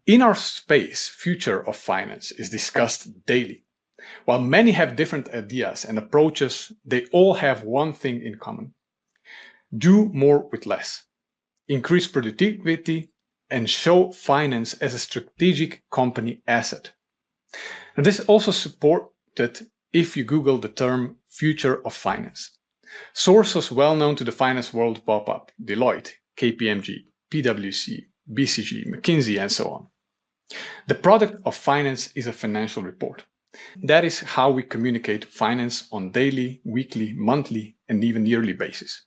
In our space, future of finance is discussed daily. While many have different ideas and approaches, they all have one thing in common. Do more with less. Increase productivity and show finance as a strategic company asset. And this is also supported if you Google the term future of finance. Sources well known to the finance world pop up: Deloitte, KPMG, PwC, BCG, McKinsey, and so on. The product of finance is a financial report. That is how we communicate finance on daily, weekly, monthly, and even yearly basis.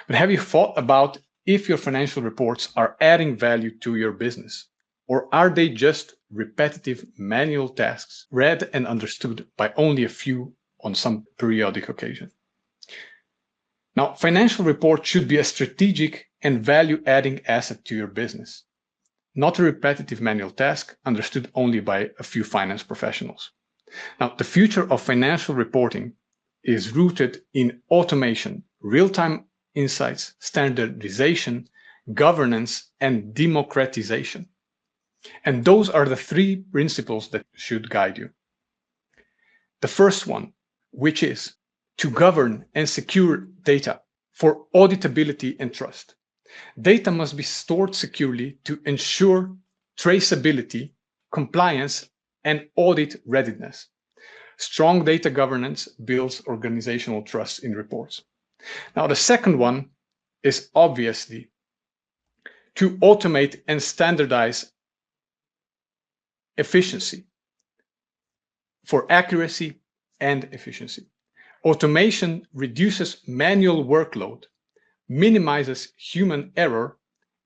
But have you thought about if your financial reports are adding value to your business? Or are they just repetitive manual tasks read and understood by only a few on some periodic occasion? Now, financial reports should be a strategic and value-adding asset to your business, not a repetitive manual task understood only by a few finance professionals. Now, the future of financial reporting is rooted in automation, real-time insights, standardization, governance, and democratization. And those are the three principles that should guide you. The first one, which is to govern and secure data for auditability and trust. Data must be stored securely to ensure traceability, compliance, and audit readiness. Strong data governance builds organizational trust in reports. Now, the second one is obviously to automate and standardize efficiency for accuracy and efficiency. Automation reduces manual workload, minimizes human error,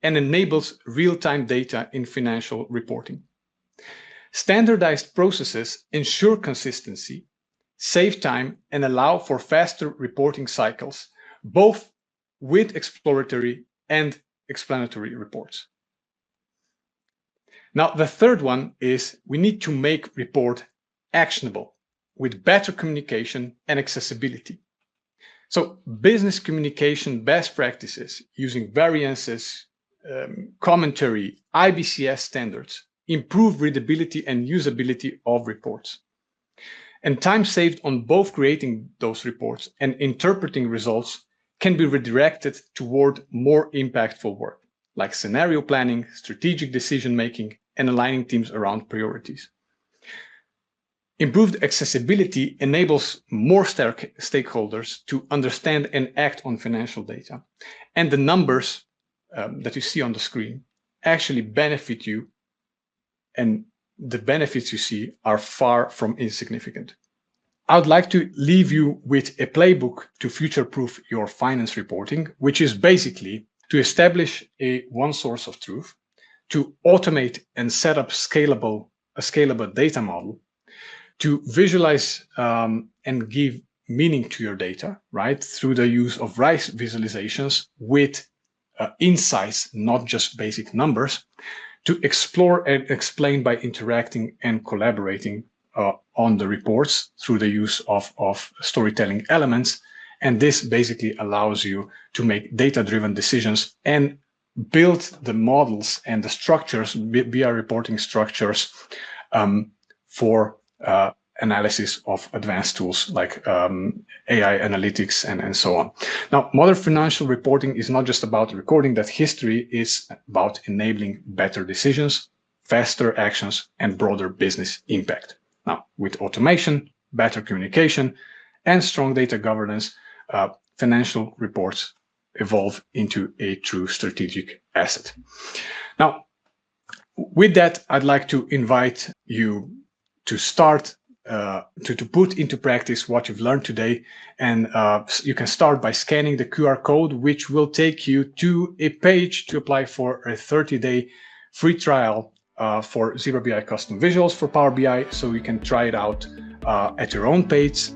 and enables real-time data in financial reporting. Standardized processes ensure consistency, save time, and allow for faster reporting cycles, both with exploratory and explanatory reports. Now, the third one is we need to make report actionable with better communication and accessibility. So business communication best practices using variances, commentary, IBCS standards improve readability and usability of reports. And time saved on both creating those reports and interpreting results can be redirected toward more impactful work, like scenario planning, strategic decision-making, and aligning teams around priorities. Improved accessibility enables more stakeholders to understand and act on financial data. And the numbers that you see on the screen actually benefit you, and the benefits you see are far from insignificant. I would like to leave you with a playbook to future-proof your finance reporting, which is basically to establish one source of truth, to automate and set up a scalable data model, to visualize and give meaning to your data, right, through the use of RISE visualizations with insights, not just basic numbers, to explore and explain by interacting and collaborating on the reports through the use of storytelling elements. And this basically allows you to make data-driven decisions and build the models and the structures, BI reporting structures, for analysis of advanced tools like AI analytics and so on. Now, modern financial reporting is not just about recording that history, it's about enabling better decisions, faster actions, and broader business impact. Now, with automation, better communication, and strong data governance, financial reports evolve into a true strategic asset. Now, with that, I'd like to invite you to start to put into practice what you've learned today. And you can start by scanning the QR code, which will take you to a page to apply for a 30-day free trial for Zero BI custom visuals for Power BI. So you can try it out at your own pace